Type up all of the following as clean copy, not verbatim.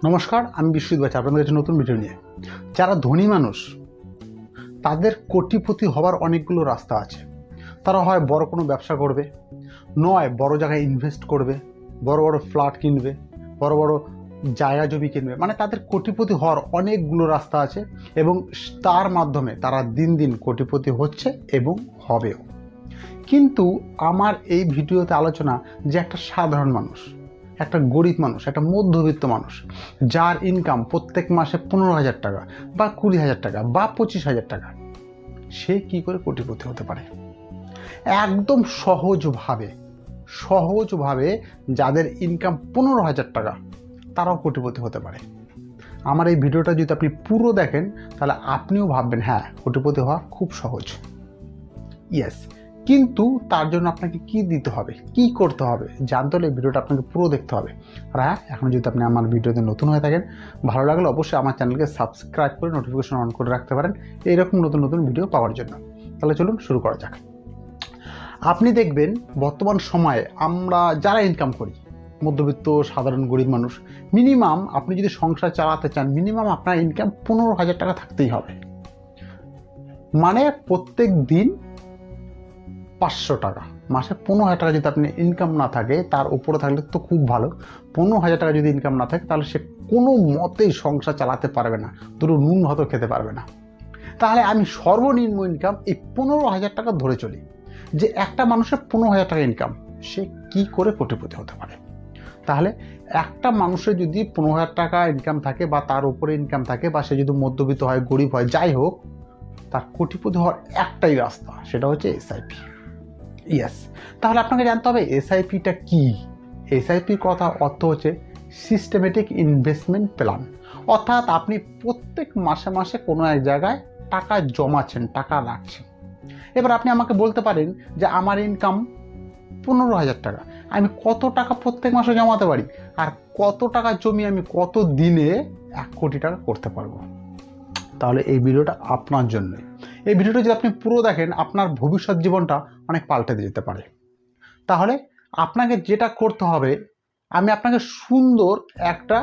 নমস্কার, আমি বিশ্বজিৎ বাচ্চা আপনাদের কাছে নতুন ভিডিও নিয়ে। যারা ধনী মানুষ তাদের কোটিপতি হওয়ার অনেকগুলো রাস্তা আছে। তারা হয় বড় কোনো ব্যবসা করবে, নয় বড় জায়গায় ইনভেস্ট করবে, বড় বড় ফ্ল্যাট কিনবে, বড় বড় জায়গা জমি কিনবে। মানে তাদের কোটিপতি হওয়ার অনেকগুলো রাস্তা আছে এবং তার মাধ্যমে তারা দিন দিন কোটিপতি হচ্ছে এবং হবেও। কিন্তু আমার এই ভিডিওতে আলোচনা যে একটা সাধারণ মানুষ, একটা গরিব মানুষ, একটা মধ্যবিত্ত মানুষ যার ইনকাম প্রত্যেক মাসে 15,000 টাকা বা 20,000 টাকা বা 25,000 টাকা, সে কি করে কোটিপতি হতে পারে। একদম সহজভাবে যাদের ইনকাম 15,000 টাকা তারাও কোটিপতি হতে পারে। আমার এই ভিডিওটা যদি আপনি পুরো দেখেন তাহলে আপনিও ভাববেন হ্যাঁ, কোটিপতি হওয়া খুব সহজ। ইয়েস, কিন্তু তার জন্য আপনাকে কি দিতে হবে, কি করতে হবে জানতে হলে ভিডিওটা আপনাকে পুরো দেখতে হবে। আর হ্যাঁ, এখন যদি আপনি আমার ভিডিওতে নতুন হয়ে থাকেন, ভালো লাগলে অবশ্যই আমার চ্যানেলকে সাবস্ক্রাইব করে নোটিফিকেশন অন করে রাখতে পারেন এইরকম নতুন নতুন ভিডিও পাওয়ার জন্য। তাহলে চলুন শুরু করা যাক। আপনি দেখবেন বর্তমান সময়ে আমরা যারা ইনকাম করি, মধ্যবিত্ত সাধারণ গরিব মানুষ, মিনিমাম আপনি যদি সংসার চালাতে চান মিনিমাম আপনার ইনকাম 15,000 টাকা থাকতেই হবে। মানে প্রত্যেক দিন 500 টাকা, মাসে 15,000 টাকা যদি আপনি ইনকাম না থাকে, তার উপরে থাকলে তো খুব ভালো। 15,000 টাকা যদি ইনকাম না থাকে তাহলে সে কোনো মতেই সংসার চালাতে পারবে না, দুটো নুন ভাতও খেতে পারবে না। তাহলে আমি সর্বনিম্ন ইনকাম এই 15,000 টাকা ধরে চলি, যে একটা মানুষের 15,000 টাকা ইনকাম, সে কি করে কোটিপতি হতে পারে। তাহলে একটা মানুষের যদি 15,000 টাকা ইনকাম থাকে বা তার উপরে ইনকাম থাকে, বা সে যদি মধ্যবিত্ত হয়, গরিব হয়, যাই হোক, তার কোটিপতি হওয়ার একটাই রাস্তা, সেটা হচ্ছে এসআইপি। ইয়েস, তাহলে আপনাকে জানতে হবে এসআইপিটা কি। এসআইপির কথা অর্থ হচ্ছে সিস্টেমেটিক ইনভেস্টমেন্ট প্ল্যান। অর্থাৎ আপনি প্রত্যেক মাসে মাসে কোনো এক জায়গায় টাকা জমাচ্ছেন, টাকা রাখছেন। এবার আপনি আমাকে বলতে পারেন যে আমার ইনকাম 15,000 টাকা, আমি কত টাকা প্রত্যেক মাসে জমাতে পারি, আর কত টাকা জমি আমি কত দিনে 1 কোটি টাকা করতে পারবো। তাহলে এই ভিডিওটা আপনার জন্যই। এই ভিডিওটা যদি আপনি পুরো দেখেন, আপনার ভবিষ্যৎ জীবনটা অনেক পাল্টে যেতে পারে। তাহলে আপনাকে যেটা করতে হবে, আমি আপনাকে সুন্দর একটা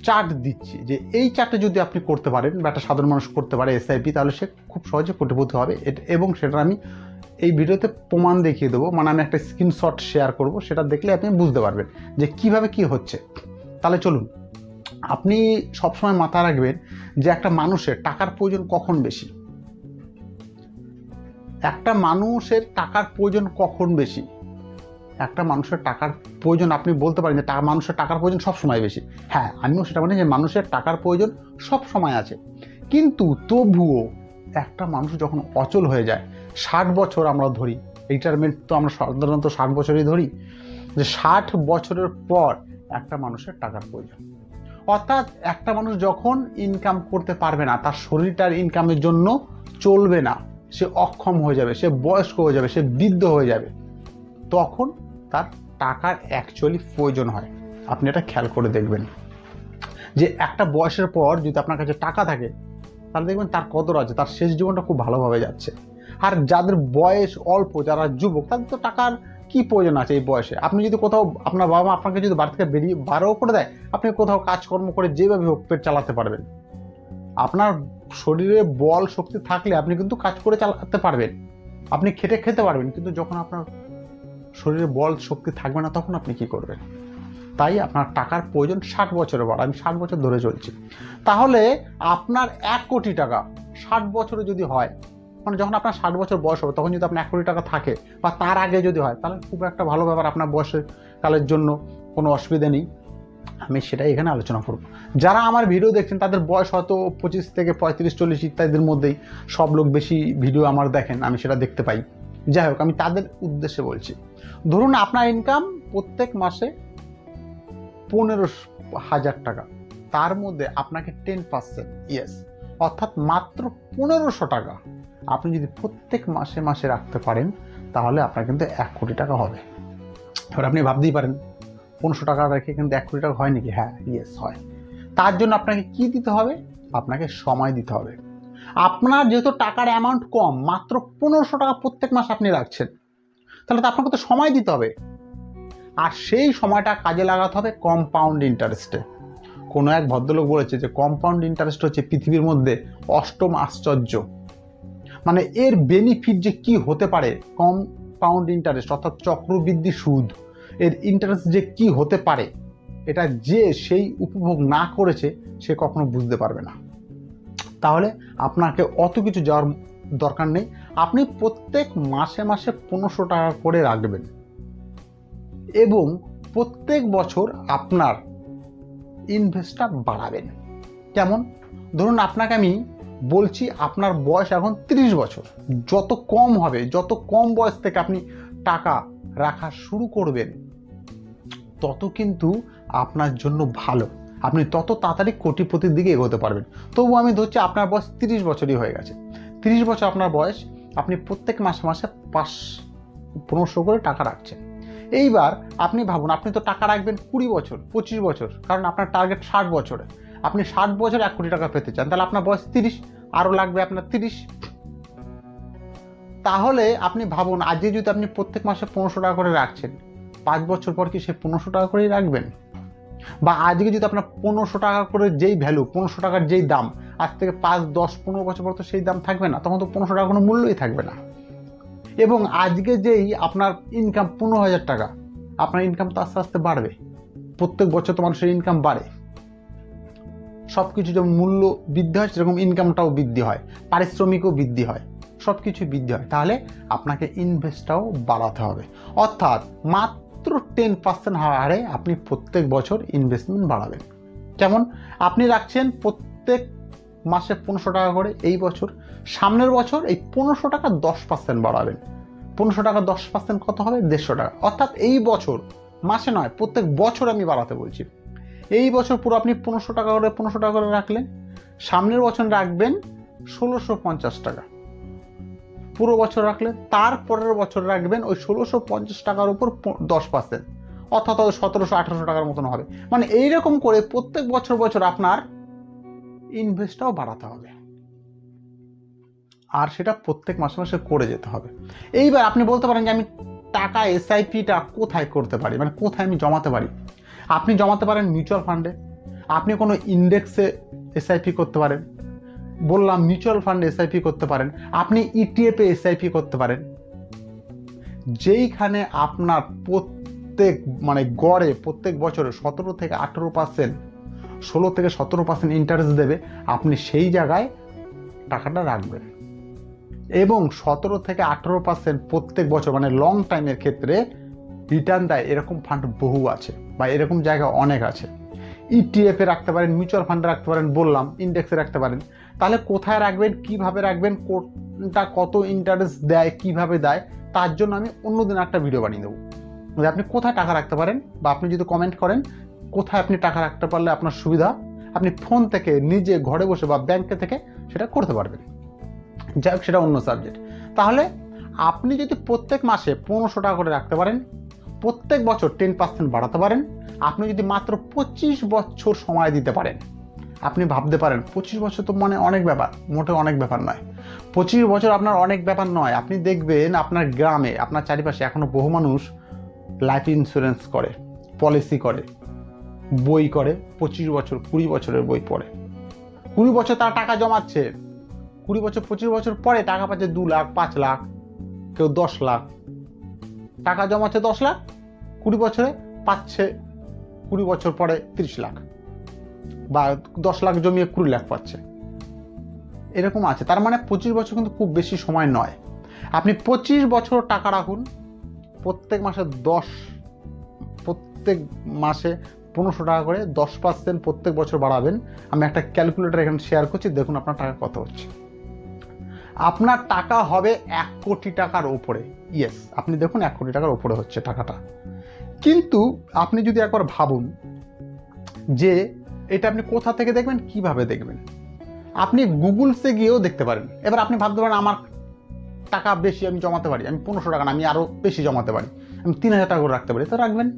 চার্ট দিচ্ছি, যে এই চার্টে যদি আপনি করতে পারেন বা একটা সাধারণ মানুষ করতে পারে এসআইপি, তাহলে সে খুব সহজে কোটিপতি হবে। এবং সেটা আমি এই ভিডিওতে প্রমাণ দেখিয়ে দেবো। মানে আমি একটা স্ক্রিনশট শেয়ার করব, সেটা দেখলে আপনি বুঝতে পারবেন যে কিভাবে কি হচ্ছে। তাহলে চলুন, আপনি সবসময় মাথায় রাখবেন যে একটা মানুষের টাকার প্রয়োজন কখন বেশি। একটা মানুষের টাকার প্রয়োজন কখন বেশি, একটা মানুষের টাকার প্রয়োজন, আপনি বলতে পারেন যে মানুষের টাকার প্রয়োজন সব সময় বেশি। হ্যাঁ, আমিও সেটা মানি যে মানুষের টাকার প্রয়োজন সব সময় আছে। কিন্তু তবুও একটা মানুষ যখন অচল হয়ে যায়, 60 বছর আমরা ধরি, রিটায়ারমেন্ট তো আমরা সাধারণত 60 বছরই ধরি, যে 60 বছরের পর একটা মানুষের টাকার প্রয়োজন। অর্থাৎ একটা মানুষ যখন ইনকাম করতে পারবে না, তার শরীরটার ইনকামের জন্য চলবে না, সে অক্ষম হয়ে যাবে, সে বয়স্ক হয়ে যাবে, সে বৃদ্ধ হয়ে যাবে, তখন তার টাকার অ্যাকচুয়ালি প্রয়োজন হয়। আপনি এটা খেয়াল করে দেখবেন যে একটা বয়সের পর যদি আপনার কাছে টাকা থাকে, তাহলে দেখবেন তার কদর আছে, তার শেষ জীবনটা খুব ভালোভাবে যাচ্ছে। আর যাদের বয়স অল্প, যারা যুবক, তাদের তো টাকার কি প্রয়োজন আছে এই বয়সে। আপনি যদি কোথাও, আপনার বাবা মা আপনাকে যদি বাড়ি থেকে বারও করে দেয়, আপনি কোথাও কাজকর্ম করে যেভাবে হোক পেট চালাতে পারবেন। আপনার শরীরে বল শক্তি থাকলে আপনি কিন্তু কাজ করে চালাতে পারবেন, আপনি খেটে খেতে পারবেন। কিন্তু যখন আপনার শরীরে বল শক্তি থাকবে না, তখন আপনি কি করবেন। তাই আপনার টাকার প্রয়োজন 60 বছরের পর। আমি 60 বছর ধরে চলছি। তাহলে আপনার 1 কোটি টাকা 60 বছরে যদি হয়, মানে যখন আপনার 60 বছর বয়স হবে, তখন যদি আপনার 1 কোটি টাকা থাকে বা তার আগে যদি হয়, তাহলে খুব একটা ভালো ব্যাপার। আপনার বয়সের কালের জন্য কোনো অসুবিধা নেই, আমি সেটাই এখানে আলোচনা করব। যারা আমার ভিডিও দেখছেন তাদের বয়স হয়তো 25 থেকে 35, 40 ইত্যাদির মধ্যেই। সব লোক বেশি ভিডিও আমার দেখেন, আমি সেটা দেখতে পাই। যাই হোক, আমি তাদের উদ্দেশ্যে বলছি। ধরুন আপনার ইনকাম প্রত্যেক মাসে 15,000 টাকা, তার মধ্যে আপনাকে 10%, ইয়েস, অর্থাৎ মাত্র 1500 টাকা আপনি যদি প্রত্যেক মাসে মাসে রাখতে পারেন, তাহলে আপনার কিন্তু 1 কোটি টাকা হবে। এবার আপনি ভাবতেই পারেন 1500 টাকা রেখে কিন্তু 1 কোটি টাকা হয় নাকি। হ্যাঁ, ইয়েস হয়। তার জন্য আপনাকে কি দিতে হবে, আপনাকে সময় দিতে হবে। আপনার যেহেতু টাকার অ্যামাউন্ট কম, মাত্র 1500 টাকা প্রত্যেক মাস আপনি রাখছেন, তাহলে তো আপনাকে তো সময় দিতে হবে। আর সেই সময়টা কাজে লাগাতে হবে কম্পাউন্ড ইন্টারেস্টে। কোনো এক ভদ্রলোক বলেছে যে কম্পাউন্ড ইন্টারেস্ট হচ্ছে পৃথিবীর মধ্যে অষ্টম আশ্চর্য। মানে এর বেনিফিট যে কি হতে পারে, কম্পাউন্ড ইন্টারেস্ট অর্থাৎ চক্রবৃদ্ধি সুদ, এর ইন্টারেস্ট যে কি হতে পারে, এটা যে সেই উপভোগ না করেছে সে কখনো বুঝতে পারবে না। তাহলে আপনাকে অত কিছু যাওয়ার দরকার নেই। আপনি প্রত্যেক মাসে মাসে 1500 টাকা করে রাখবেন এবং প্রত্যেক বছর আপনার ইনভেস্টটা বাড়াবেন। কেমন? ধরুন আপনাকে আমি বলছি, আপনার বয়স এখন 30 বছর। যত কম হবে, যত কম বয়স থেকে আপনি টাকা রাখা শুরু করবেন, তত কিন্তু আপনার জন্য ভালো। আপনি তত তাড়াতাড়ি কোটিপতির দিকে এগোতে পারবেন। তবু আমি ধরছি আপনার বয়স 30 বছরই হয়ে গেছে। 30 বছর আপনার বয়স, আপনি প্রত্যেক মাসে মাসে 1500 করে টাকা রাখছেন। এইবার আপনি ভাবুন, আপনি তো টাকা রাখবেন 20 বছর 25 বছর, কারণ আপনার টার্গেট 60 বছরে। আপনি 60 বছর 1 কোটি টাকা পেতে চান, তাহলে আপনার বয়স 30, আরও লাগবে আপনার 30। তাহলে আপনি ভাবুন, আজকে যদি আপনি প্রত্যেক মাসে 1500 টাকা করে রাখছেন, 5 বছর পর কি সে 1500 টাকা করেই রাখবেন? বা আজকে যদি আপনার 1500 টাকা করে যেই ভ্যালু, 1500 টাকার যেই দাম, আজ থেকে 5, 10, 15 বছর পর তো সেই দাম থাকবে না, তখন তো 1500 টাকা কোনো মূল্যই থাকবে না। এবং আজকে যেই আপনার ইনকাম 15,000 টাকা, আপনার ইনকাম তো আস্তে আস্তে বাড়বে। প্রত্যেক বছর তো মানুষের ইনকাম বাড়ে। সব কিছু যেমন মূল্য বৃদ্ধি হয়, সেরকম ইনকামটাও বৃদ্ধি হয়, পারিশ্রমিকও বৃদ্ধি হয়, সব কিছু বৃদ্ধি হয়। তাহলে আপনাকে ইনভেস্টটাও বাড়াতে হবে। অর্থাৎ মাত্র 10% হারে আপনি প্রত্যেক বছর ইনভেস্টমেন্ট বাড়াবেন। কেমন? আপনি রাখছেন প্রত্যেক মাসে 1500 টাকা করে, এই বছর, সামনের বছর এই 1500 টাকা 10% বাড়াবেন। 1500 টাকা 10% কত হবে? 150 টাকা। অর্থাৎ এই বছর, মাসে নয়, প্রত্যেক বছর আমি বাড়াতে বলছি। এই বছর পুরো আপনি 1500 টাকা করে 1500 টাকা করে রাখলেন, সামনের বছর রাখবেন 1650 টাকা। পুরো বছর রাখলেন, তারপরের বছর রাখবেন ওই 1650 টাকার উপর 10%, অর্থাৎ 1700-1800 টাকার মতন হবে। মানে এইরকম করে প্রত্যেক বছর বছর আপনার ইনভেস্টটাও বাড়াতে হবে, আর সেটা প্রত্যেক মাসে মাসে করে যেতে হবে। এইবার আপনি বলতে পারেন যে আমি টাকা এসআইপিটা কোথায় করতে পারি, মানে কোথায় আমি জমাতে পারি? আপনি জমাতে পারেন মিউচুয়াল ফান্ডে, আপনি কোনো ইন্ডেক্সে এসআইপি করতে পারেন, বললাম মিউচুয়াল ফান্ডে এসআইপি করতে পারেন, আপনি ইটিএফে এসআইপি করতে পারেন। যেইখানে আপনার গড়ে প্রত্যেক বছরে 17 থেকে 18%, 16 থেকে 17% ইন্টারেস্ট দেবে, আপনি সেই জায়গায় টাকাটা রাখবেন। এবং 17 থেকে 18% প্রত্যেক বছর, মানে লং টাইমের ক্ষেত্রে রিটার্ন দেয়, এরকম ফান্ড বহু আছে, বা এরকম জায়গা অনেক আছে। ইটিএফে রাখতে পারেন, মিউচুয়াল ফান্ডে রাখতে পারেন, বললাম ইন্ডেক্সে রাখতে পারেন। তাহলে কোথায় রাখবেন, কিভাবে রাখবেন, কোনটা কত ইন্টারেস্ট দেয়, কিভাবে দেয়, তার জন্য আমি অন্যদিন একটা ভিডিও বানিয়ে দেবো। আপনি কোথায় টাকা রাখতে পারেন, বা আপনি যদি কমেন্ট করেন কোথায় আপনি টাকা রাখতে পারলে আপনার সুবিধা, আপনি ফোন থেকে নিজে ঘরে বসে বা ব্যাংকে থেকে সেটা করতে পারবেন। যাই হোক, সেটা অন্য সাবজেক্ট। তাহলে আপনি যদি প্রত্যেক মাসে 1500 টাকা করে রাখতে পারেন, প্রত্যেক বছর 10% বাড়াতে পারেন, আপনি যদি মাত্র 25 বছর সময় দিতে পারেন, আপনি ভাবতে পারেন 25 বছর তো মানে অনেক ব্যাপার, মোটে অনেক ব্যাপার নয়। 25 বছর আপনার অনেক ব্যাপার নয়। আপনি দেখবেন আপনার গ্রামে, আপনার চারিপাশে এখনো বহু মানুষ লাইফ ইন্স্যুরেন্স করে, পলিসি করে, বই করে, 25 বছর 20 বছরের বই পড়ে। 20 বছর তারা টাকা জমাচ্ছে, 20 বছর 25 বছর পরে টাকা পাচ্ছে 2 লাখ, 5 লাখ, কেউ 10 লাখ টাকা জমাচ্ছে, 10 লাখ 20 বছরে পাচ্ছে, 20 বছর পরে 30 লাখ, বা 10 লাখ জমিয়ে 20 লাখ পাচ্ছে, এরকম আছে। তার মানে 25 বছর কিন্তু খুব বেশি সময় নয়। আপনি 25 বছর টাকা রাখুন, প্রত্যেক মাসে 1500 টাকা করে 10% প্রত্যেক বছর বাড়াবেন। আমি একটা ক্যালকুলেটর এখানে শেয়ার করছি, দেখুন আপনার টাকা কত হচ্ছে। আপনার টাকা হবে 1 কোটি টাকার উপরে। ইয়েস, আপনি দেখুন 1 কোটি টাকার উপরে হচ্ছে টাকাটা। কিন্তু আপনি যদি একবার ভাবুন যে এটা আপনি কোথা থেকে দেখবেন, কিভাবে দেখবেন, আপনি গুগলসে গিয়েও দেখতে পারেন। এবার আপনি ভাবতে পারেন আমার টাকা বেশি, আমি জমাতে পারি, আমি 1500 টাকা না, আমি আরও বেশি জমাতে পারি, আমি 3000 টাকা করে রাখতে পারি, তো রাখবেন।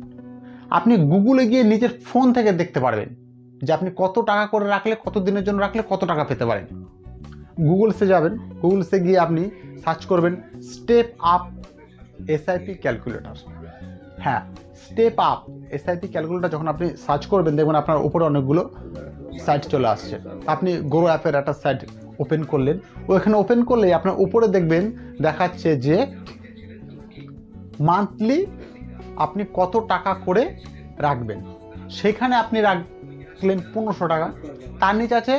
আপনি গুগলে গিয়ে নিজের ফোন থেকে দেখতে পারবেন যে আপনি কত টাকা করে রাখলে, কত দিনের জন্য রাখলে কত টাকা পেতে পারেন। গুগলসে যাবেন, গুগলসে গিয়ে আপনি সার্চ করবেন স্টেপ আপ এসআইপি ক্যালকুলেটর। হ্যাঁ, স্টেপ আপ এসআইপি ক্যালকুলেটর যখন আপনি সার্চ করবেন, দেখবেন আপনার উপরে অনেকগুলো সাইট চলে আসছে। আপনি গ্রো অ্যাপের একটা সাইট ওপেন করলেন, ওইখানে ওপেন করলে আপনার উপরে দেখবেন দেখাচ্ছে যে মান্থলি আপনি কত টাকা করে রাখবেন। সেখানে আপনি রাখলেন 1500 টাকা, তার নিচে আছে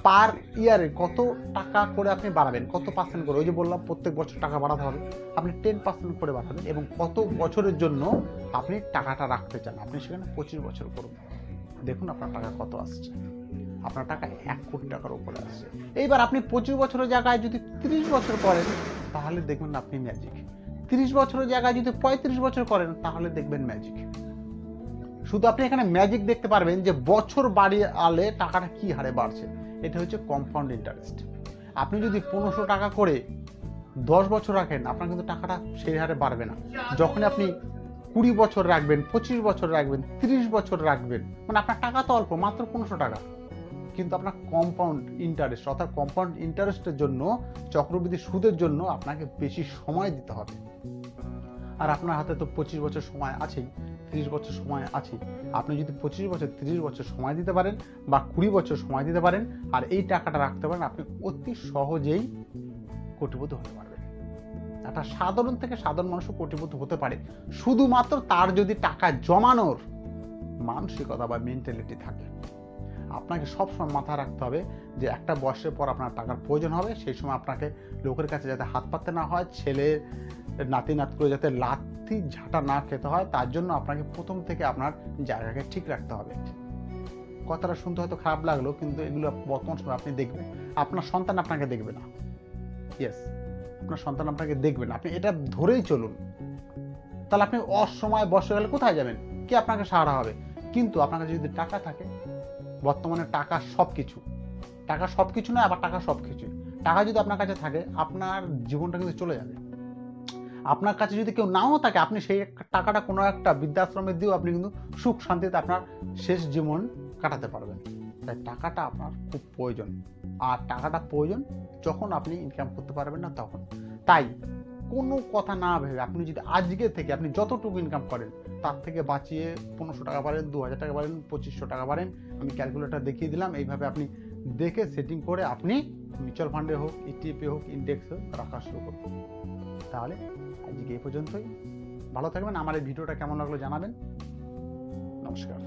পার ইয়ারে কত টাকা করে আপনি বাড়াবেন, কত পার্সেন্ট করে। ওই যে বললাম প্রত্যেক বছর টাকা বাড়াতে হবে, আপনি 10% করে বাড়াবেন এবং কত বছরের জন্য আপনি টাকাটা রাখতে চান, আপনি সেখানে 25 বছর করুন। দেখুন আপনার টাকা কত আসছে, আপনার টাকা 1 কোটি টাকার উপরে আসছে। এইবার আপনি 25 বছরের জায়গায় যদি 30 বছর করেন তাহলে দেখবেন আপনি ম্যাজিক। 30 বছরের জায়গায় যদি 35 বছর করেন তাহলে দেখবেন ম্যাজিক। শুধু আপনি এখানে ম্যাজিক দেখতে পারবেন যে বছর বাড়িয়ে টাকাটা কি হারে বাড়ছে। এটা হচ্ছে কম্পাউন্ড ইন্টারেস্ট। আপনি যদি 1500 টাকা করে 10 বছর রাখেন, আপনার কিন্তু টাকাটা সেই হারে বাড়বে না। যখন আপনি 20 বছর রাখবেন, 25 বছর রাখবেন, 30 বছর রাখবেন, মানে আপনার টাকা তো অল্প, মাত্র 1500 টাকা, কিন্তু আপনার কম্পাউন্ড ইন্টারেস্ট অর্থাৎ কম্পাউন্ড ইন্টারেস্টের জন্য, চক্রবৃদ্ধি সুদের জন্য আপনাকে বেশি সময় দিতে হবে। আর আপনার হাতে তো 25 বছর সময় আছেই, 30 বছর সময় আছে। আপনি যদি 25 বছর 30 বছর সময় দিতে পারেন বা 20 বছর সময় দিতে পারেন আর এই টাকাটা রাখতে পারেন, আপনি অতি সহজেই কোটিপতি হতে পারবেন। একটা সাধারণ থেকে সাধারণ মানুষও কোটিপতি হতে পারে, শুধুমাত্র তার যদি টাকা জমানোর মানসিকতা বা মেন্টালিটি থাকে। আপনাকে সবসময় মাথায় রাখতে হবে যে একটা বয়সের পর আপনার টাকার প্রয়োজন হবে, সেই সময় আপনাকে লোকের কাছে যাতে হাত পাততে না হয়, ছেলে নাতি নাত করে যাতে লাথি ঝাঁটা না খেতে হয়, তার জন্য আপনাকে প্রথম থেকে আপনার জায়গাকে ঠিক রাখতে হবে। কথাটা শুনতে হয়তো খারাপ লাগলো, কিন্তু এগুলো বর্তমান সময় আপনি দেখবেন, আপনার সন্তান আপনাকে দেখবে না। ইয়েস, আপনার সন্তান আপনাকে দেখবে না, আপনি এটা ধরেই চলুন। তাহলে আপনি অসময় বসে গেলে কোথায় যাবেন, কে আপনাকে সাহারা হবে? কিন্তু আপনার কাছে যদি টাকা থাকে, বর্তমানে টাকা সবকিছু, টাকা সবকিছু নয়, আবার টাকা সবকিছু। টাকা যদি আপনার কাছে থাকে, আপনার জীবনটা কিন্তু চলে যাবে। আপনার কাছে যদি কেউ নাও থাকে, আপনি সেই টাকাটা কোনো একটা বৃদ্ধাশ্রমে দিয়েও আপনি কিন্তু সুখ শান্তিতে আপনার শেষ জীবন কাটাতে পারবেন। তাই টাকাটা আপনার খুব প্রয়োজন, আর টাকাটা প্রয়োজন যখন আপনি ইনকাম করতে পারবেন না তখন। তাই কোনো কথা না ভেবে আপনি যদি আজকে থেকে আপনি যতটুকু ইনকাম করেন তার থেকে বাঁচিয়ে 1500 টাকা পারেন, 2000 টাকা পারেন, 2500 টাকা পারেন, আমি ক্যালকুলেটর দেখিয়ে দিলাম। এইভাবে আপনি দেখে সেটিং করে আপনি মিউচুয়াল ফান্ডে হোক, ইটিএফে হোক, ইন্ডেক্সে রাখা শুরু করুন। তাহলে আজকে এই পর্যন্তই। ভালো থাকবেন। আমার এই ভিডিওটা কেমন লাগলো জানাবেন। নমস্কার।